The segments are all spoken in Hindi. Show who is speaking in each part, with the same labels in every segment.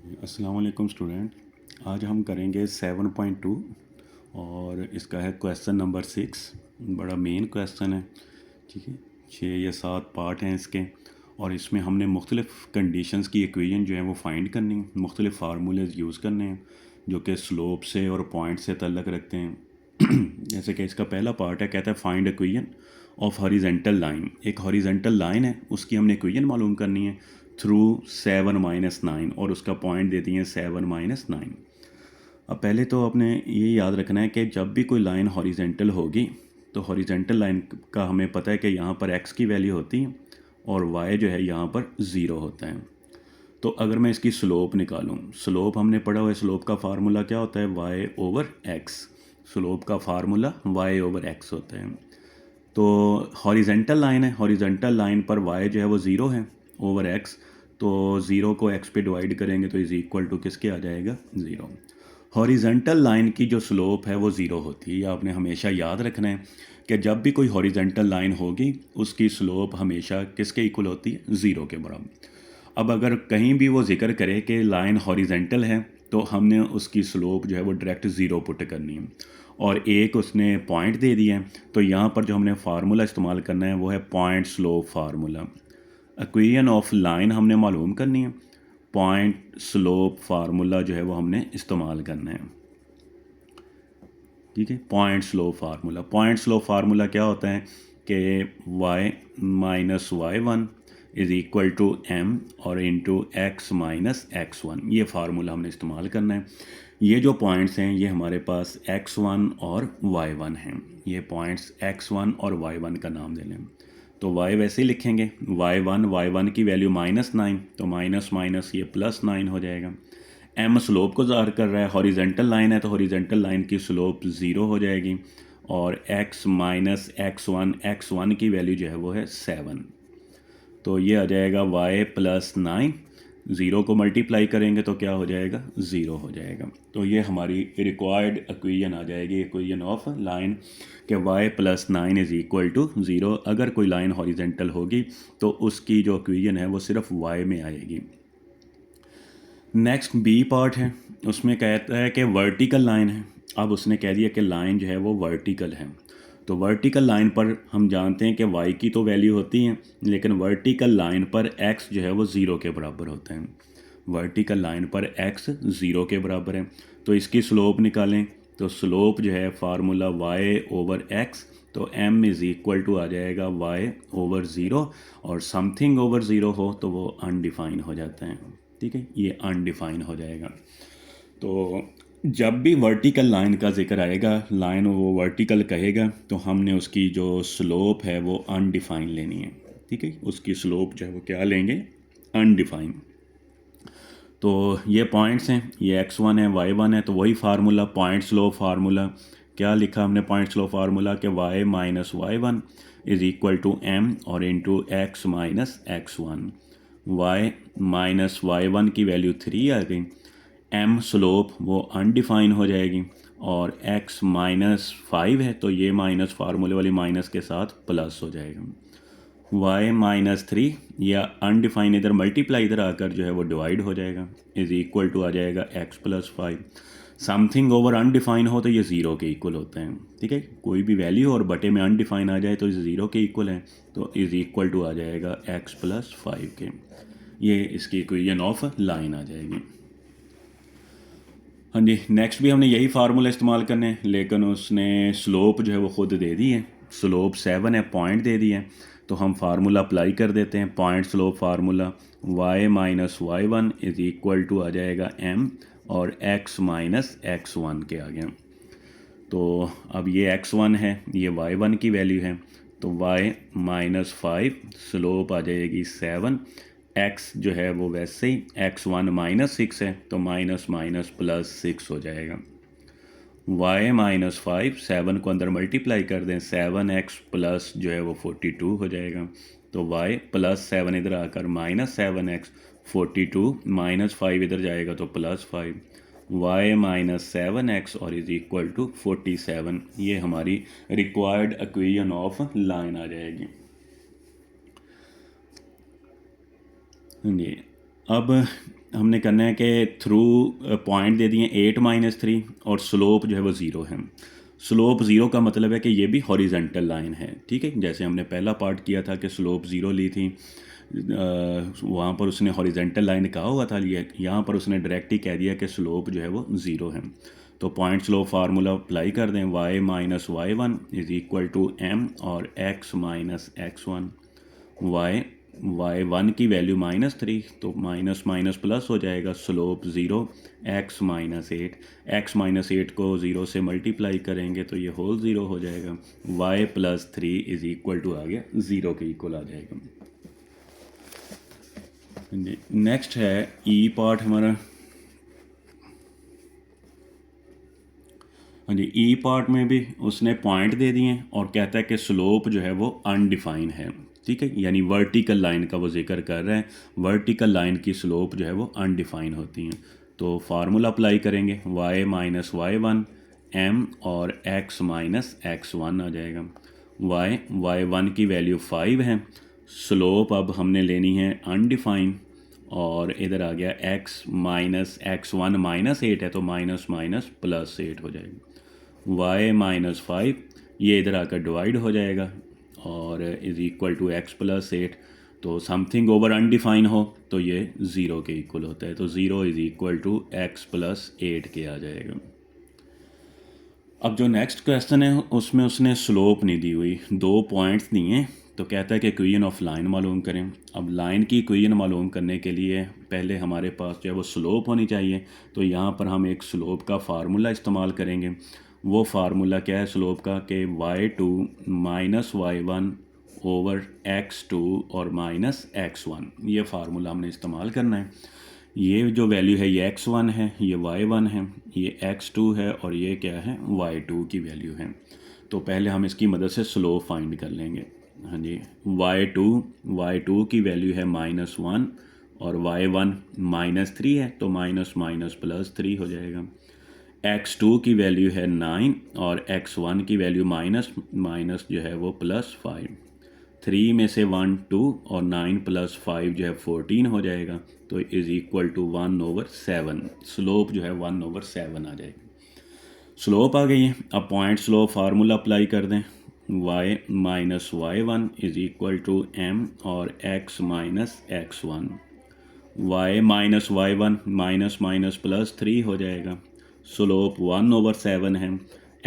Speaker 1: अस्सलाम वालेकुम स्टूडेंट। आज हम करेंगे 7.2 और इसका है क्वेश्चन नंबर 6। बड़ा मेन क्वेश्चन है, ठीक है। 6 या 7 पार्ट हैं इसके और इसमें हमने मुख्तलिफ़ कंडीशंस की इक्वेशन जो है वो फाइंड करनी है, मुख्तलिफ़ फार्मूलेज यूज़ करने हैं जो कि स्लोप से और पॉइंट से तल्लक़ रखते हैं। जैसे कि इसका पहला पार्ट है, कहता है find equation of horizontal line. एक हॉरिजेंटल लाइन है, उसकी हमने इक्वेशन मालूम करनी है थ्रू 7-9 और उसका पॉइंट देती हैं 7-9। अब पहले तो आपने ये याद रखना है कि जब भी कोई लाइन हॉरिजेंटल होगी तो हॉरिजेंटल लाइन का हमें पता है कि यहाँ पर एक्स की वैल्यू होती है और वाई जो है यहाँ पर ज़ीरो होता है। तो अगर मैं इसकी स्लोप निकालूँ, स्लोप हमने पढ़ा हुआ है, स्लोप का फार्मूला क्या होता है, वाई ओवर एक्स। स्लोप का फार्मूला वाई ओवर एक्स होता है। तो हॉरिजेंटल लाइन है, हॉरिजेंटल लाइन पर वाई जो है वो ज़ीरो है ओवर एक्स, तो ज़ीरो को एक्स पे डिवाइड करेंगे तो इज़ इक्वल टू किसके आ जाएगा, ज़ीरो। हॉरिजेंटल लाइन की जो स्लोप है वो ज़ीरो होती है। ये आपने हमेशा याद रखना है कि जब भी कोई हॉरिजेंटल लाइन होगी उसकी स्लोप हमेशा किसके इक्वल होती है, ज़ीरो के बराबर। अब अगर कहीं भी वो जिक्र करे कि लाइन हॉरिजेंटल है तो हमने उसकी स्लोप जो है वो डायरेक्ट ज़ीरो पुट करनी है और एक उसने पॉइंट दे दिया है, तो यहाँ पर जो हमने फार्मूला इस्तेमाल करना है वो है point slope formula. Equation of line हमने मालूम करनी है, पॉइंट स्लोप फार्मूला जो है वो हमने इस्तेमाल करना है, ठीक है। Point slope formula, point slope formula क्या होता है कि y minus y1 is equal to m और इंटू x माइनस x1। ये फार्मूला हमने इस्तेमाल करना है। ये जो पॉइंट्स हैं ये हमारे पास x1 और y1 हैं। ये पॉइंट्स x1 और y1 का नाम दे लें तो y वैसे ही लिखेंगे, y1 की वैल्यू -9, तो माइनस माइनस ये +9 हो जाएगा। m स्लोप को ज़ाहिर कर रहा है, हॉरिजेंटल लाइन है तो हॉरिजेंटल लाइन की स्लोप ज़ीरो हो जाएगी और x माइनस x1 की वैल्यू जो है वो है 7, तो ये आ जाएगा y प्लस 9। ज़ीरो को मल्टीप्लाई करेंगे तो क्या हो जाएगा, ज़ीरो हो जाएगा। तो ये हमारी रिक्वायर्ड इक्वेशन आ जाएगी, इक्वेशन ऑफ लाइन कि y plus 9 is equal to zero. अगर कोई लाइन हॉरिजेंटल होगी तो उसकी जो इक्वेशन है वो सिर्फ y में आएगी। नेक्स्ट बी पार्ट है, उसमें कहता है कि वर्टिकल लाइन है। अब उसने कह दिया कि लाइन जो है वो वर्टिकल है, तो वर्टिकल लाइन पर हम जानते हैं कि y की तो वैल्यू होती है लेकिन वर्टिकल लाइन पर x जो है वो ज़ीरो के बराबर होता है। वर्टिकल लाइन पर x ज़ीरो के बराबर है, तो इसकी स्लोप निकालें तो स्लोप जो है फार्मूला y ओवर x, तो m इज़ इक्वल टू आ जाएगा y ओवर ज़ीरो और समथिंग ओवर ज़ीरो हो तो वो अनडिफाइन हो जाता है, ठीक है। ये अनडिफाइन हो जाएगा। तो जब भी वर्टिकल लाइन का जिक्र आएगा, लाइन वो वर्टिकल कहेगा तो हमने उसकी जो स्लोप है वो अनडिफाइन लेनी है, ठीक है। उसकी स्लोप जो है वो क्या लेंगे, अनडिफाइन। तो ये पॉइंट्स हैं, ये x1 है y1 है, तो वही फार्मूला पॉइंट स्लोप फार्मूला। क्या लिखा हमने पॉइंट स्लोप फार्मूला कि y minus y1 is equal to m और into x minus x1। y minus y1 की वैल्यू 3 आ गई, m स्लोप वो अनडिफाइन हो जाएगी और x माइनस 5 है तो ये माइनस फार्मूले वाली माइनस के साथ प्लस हो जाएगा। y माइनस 3 या अनडिफाइन इधर मल्टीप्लाई इधर आकर जो है वो डिवाइड हो जाएगा, इज़ इक्वल टू आ जाएगा x plus 5। Something over undefine हो तो ये ज़ीरो के इक्वल होते हैं, ठीक है। कोई भी वैल्यू और बटे में अनडिफाइन आ जाए तो इस ज़ीरो के इक्वल है, तो इज़ इक्वल टू आ जाएगा x प्लस 5 के। ये इसकी इक्वेशन ऑफ लाइन आ जाएगी। हाँ जी, नेक्स्ट भी हमने यही फार्मूला इस्तेमाल करने हैं लेकिन उसने स्लोप जो है वो ख़ुद दे दी है, स्लोप 7 है, पॉइंट दे दिया है, तो हम फार्मूला अप्लाई कर देते हैं। Point slope formula y minus y1 is equal to आ जाएगा m और x माइनस x1 के आ गया। तो अब ये x1 है, ये y1 की वैल्यू है, तो y माइनस 5, स्लोप आ जाएगी 7, x जो है वो वैसे ही x1 माइनस 6 है तो माइनस माइनस प्लस 6 हो जाएगा। y माइनस 5, 7 को अंदर मल्टीप्लाई कर दें, 7x प्लस जो है वो 42 हो जाएगा, तो y प्लस 7 इधर आकर माइनस 7x, 42 माइनस 5 इधर जाएगा तो प्लस 5, y माइनस 7x और इज़ इक्वल टू 47। ये हमारी रिक्वायर्ड इक्वेशन ऑफ लाइन आ जाएगी। जी, अब हमने करना है कि थ्रू पॉइंट दे दिए 8 - 3 और स्लोप जो है वो 0 है। स्लोप 0 का मतलब है कि ये भी हॉरिजेंटल लाइन है, ठीक है। जैसे हमने पहला पार्ट किया था कि स्लोप 0 ली थी, वहाँ पर उसने हॉरिजेंटल लाइन कहा हुआ था, ये यहाँ पर उसने डायरेक्ट ही कह दिया कि स्लोप जो है वो 0 है। तो पॉइंट स्लोप फार्मूला अप्लाई कर दें, y-y1 = m और x-x1। y1 की वैल्यू -3, तो माइनस माइनस प्लस हो जाएगा, स्लोप 0, x-8 को 0 से मल्टीप्लाई करेंगे तो ये होल 0 हो जाएगा, y+3 = आ गया 0 के इक्वल आ जाएगा। नेक्स्ट है ई पार्ट हमारा। हाँ जी, ई पार्ट में भी उसने पॉइंट दे दिए और कहता है कि स्लोप जो है वो अनडिफाइन है, ठीक है। यानी वर्टिकल लाइन का वो जिक्र कर रहा है, वर्टिकल लाइन की स्लोप जो है वो अनडिफाइन होती हैं। तो फार्मूला अप्लाई करेंगे, y-y1 m और x-x1 आ जाएगा। y1 की वैल्यू 5 है, स्लोप अब हमने लेनी है अनडिफाइन, और इधर आ गया x-x1 -8 है तो माइनस माइनस +8 हो जाएगा। y-5 ये इधर आकर डिवाइड हो जाएगा और = x+8। तो समथिंग ओवर अनडिफाइन हो तो ये 0 के इक्वल होता है, तो 0 = x+8 के आ जाएगा। अब जो नेक्स्ट क्वेश्चन है उसमें उसने स्लोप नहीं दी हुई, 2 पॉइंट्स दिए, तो कहता है कि इक्वेशन ऑफ लाइन मालूम करें। अब लाइन की इक्वेशन मालूम करने के लिए पहले हमारे पास जो है वो स्लोप होनी चाहिए, तो यहाँ पर हम एक स्लोप का फार्मूला इस्तेमाल करेंगे। वो फार्मूला क्या है स्लोप का, कि y2 - y1 / x2 और -x1, ये फार्मूला हमने इस्तेमाल करना है। ये जो वैल्यू है ये x1 है, ये y1 है, ये x2 है और ये क्या है y2 की वैल्यू है। तो पहले हम इसकी मदद से स्लोप फाइंड कर लेंगे। हाँ जी, y2 की वैल्यू है -1 और y1 -3 है, तो माइनस माइनस +3 हो जाएगा। x2 की वैल्यू है 9 और x1 की वैल्यू माइनस माइनस जो है वो +5। 3 में से 1 2 और 9 + 5 जो है 14 हो जाएगा, तो = 1/7। स्लोप जो है 1/7 आ जाएगी। स्लोप आ गई है। अब पॉइंट स्लोप फार्मूला अप्लाई कर दें, y-y1 = m और x-x1। y-y1 माइनस माइनस +3 हो जाएगा, स्लोप 1/7 है,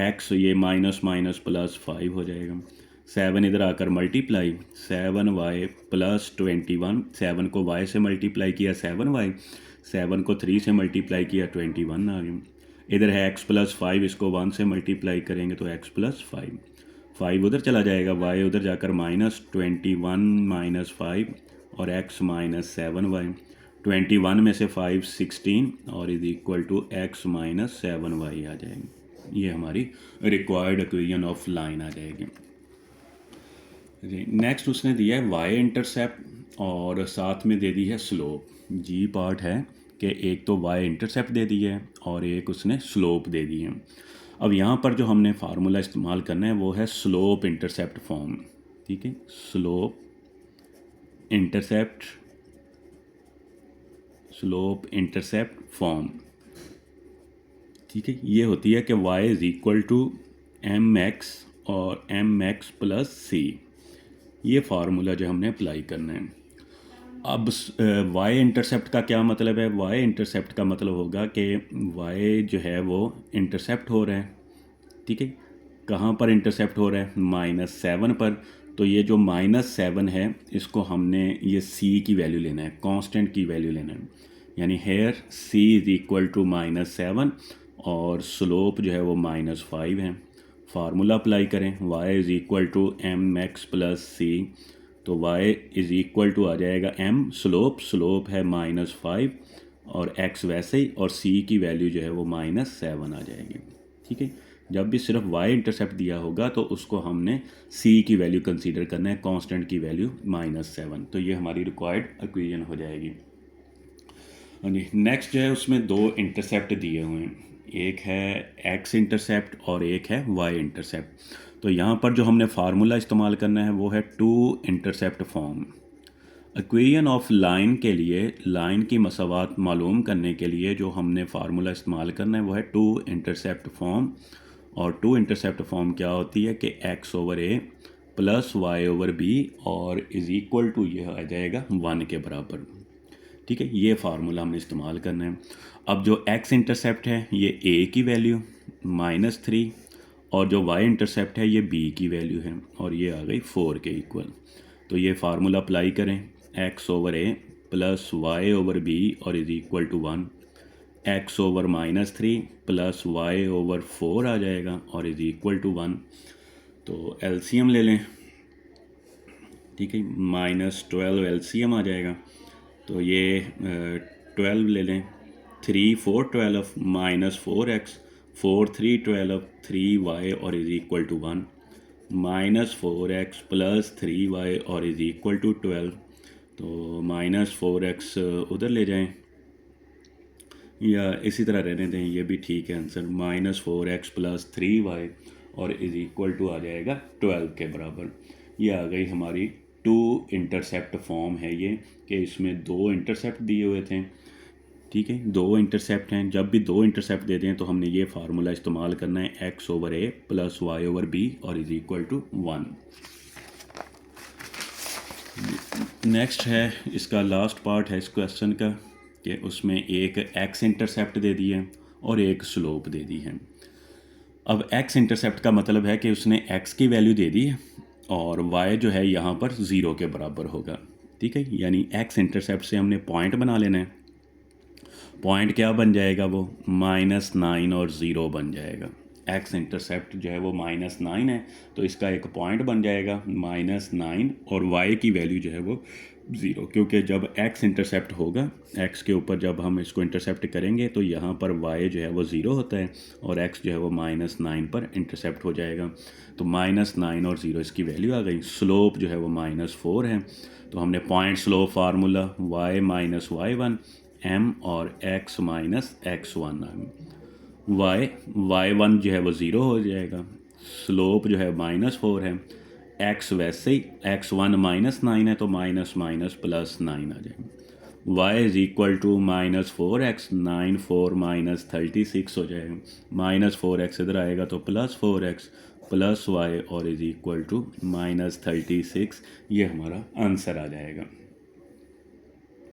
Speaker 1: x ये माइनस माइनस +5 हो जाएगा। 7 इधर आकर मल्टीप्लाई, 7y + 21, 7 को y से मल्टीप्लाई किया 7y, 7 को 3 से मल्टीप्लाई किया 21 आ गया। इधर है x+5, इसको 1 से मल्टीप्लाई करेंगे तो x+5, 5 उधर चला जाएगा, y उधर जाकर -21 - 5 और x -7y, 21 में से 5 16 और = x - 7y आ जाएगी। ये हमारी रिक्वायर्ड इक्वेशन ऑफ लाइन आ जाएगी। नेक्स्ट उसने दिया है y इंटरसेप्ट और साथ में दे दी है स्लोप। जी पार्ट है कि एक तो y इंटरसेप्ट दे दी है और एक उसने स्लोप दे दी है। अब यहाँ पर जो हमने फार्मूला इस्तेमाल करना है वो है स्लोप इंटरसेप्ट फॉर्म, ठीक है। स्लोप इंटरसेप्ट फॉर्म, ठीक है। ये होती है कि y = mx और mx + c, ये फार्मूला जो हमने अप्लाई करना है। अब y इंटरसेप्ट का क्या मतलब है, y इंटरसेप्ट का मतलब होगा कि y जो है वो इंटरसेप्ट हो रहा है, ठीक है। कहाँ पर इंटरसेप्ट हो रहा है, -7 पर। तो ये जो -7 है इसको हमने ये c की वैल्यू लेना है, कांस्टेंट की वैल्यू लेना है, यानी हेयर c = -7 और स्लोप जो है वो -5 है। फार्मूला अप्लाई करें, y = mx + c, तो y = आ जाएगा m, स्लोप है -5 और x वैसे ही, और c की वैल्यू जो है वो -7 आ जाएगी, ठीक है। जब भी सिर्फ y इंटरसेप्ट दिया होगा तो उसको हमने c की वैल्यू कंसीडर करना है, कांस्टेंट की वैल्यू -7, तो ये हमारी रिक्वायर्ड इक्वेशन हो जाएगी। हाँ जी, नेक्स्ट जो है उसमें 2 इंटरसेप्ट दिए हुए हैं, एक है x इंटरसेप्ट और एक है y इंटरसेप्ट। तो यहाँ पर जो हमने फार्मूला इस्तेमाल करना है वो है 2 intercept form. Equation of line के लिए, लाइन की मसावात मालूम करने के लिए जो हमने फार्मूला इस्तेमाल करना है वो है टू इंटरसेप्ट फॉर्म। और टू इंटरसेप्ट फॉर्म क्या होती है कि x over a plus y over b और इज़ इक्वल टू ये आ जाएगा 1 के बराबर। ठीक है, ये फार्मूला हमने इस्तेमाल करना है। अब जो एक्स इंटरसेप्ट है ये ए की वैल्यू -3 और जो वाई इंटरसेप्ट है ये बी की वैल्यू है और ये आ गई 4 के इक्वल। तो ये फार्मूला अप्लाई करें, x over a plus y over b और is equal to 1, x over -3 plus y over 4 आ जाएगा और इज़ इक्वल टू 1। तो एलसीएम ले लें, ठीक है, -12 एलसीएम आ जाएगा। तो ये 12 ले लें, 3 4 12 -4x 4 3 12 3y और is equal to 1, -4x plus 3y और इज़ इक्वल टू 12। तो -4x उधर ले जाएं या इसी तरह रहने दें, ये भी ठीक है आंसर। -4x प्लस 3y और इज़ इक्वल टू आ जाएगा 12 के बराबर। ये आ गई हमारी टू इंटरसेप्ट फॉर्म है ये, कि इसमें दो इंटरसेप्ट दिए हुए थे। ठीक है, दो इंटरसेप्ट हैं, जब भी दो इंटरसेप्ट दे दें तो हमने ये फार्मूला इस्तेमाल करना है, x over a plus y over b और इज़ इक्वल टू 1। नेक्स्ट है इसका लास्ट पार्ट है इस क्वेश्चन का, कि उसमें एक एक्स इंटरसेप्ट दे दी है और एक स्लोप दे दी है। अब एक्स इंटरसेप्ट का मतलब है कि उसने एक्स की वैल्यू दे दी है और वाई जो है यहाँ पर 0 के बराबर होगा। ठीक है, यानी एक्स इंटरसेप्ट से हमने पॉइंट बना लेना है। पॉइंट क्या बन जाएगा, वो -9 और 0 बन जाएगा। एक्स इंटरसेप्ट जो है वो -9 है तो इसका एक पॉइंट बन जाएगा -9 और वाई की वैल्यू जो है वो 0, क्योंकि जब एक्स इंटरसेप्ट होगा, एक्स के ऊपर जब हम इसको इंटरसेप्ट करेंगे तो यहाँ पर वाई जो है वो 0 होता है और एक्स जो है वो -9 पर इंटरसेप्ट हो जाएगा। तो -9 और 0 इसकी वैल्यू आ गई। स्लोप जो है वो -4 है, तो हमने point slope formula y minus y1 m और x माइनस x1 y1 जो है वो 0 हो जाएगा, स्लोप जो है -4 है, x वैसे ही x1 -9 है तो माइनस माइनस प्लस 9 आ जाएगा। y is equal to -4x 9 4 -36 हो जाएगा, -4x इधर आएगा तो +4x प्लस y और इज़ इक्वल टू -36। ये हमारा आंसर आ जाएगा।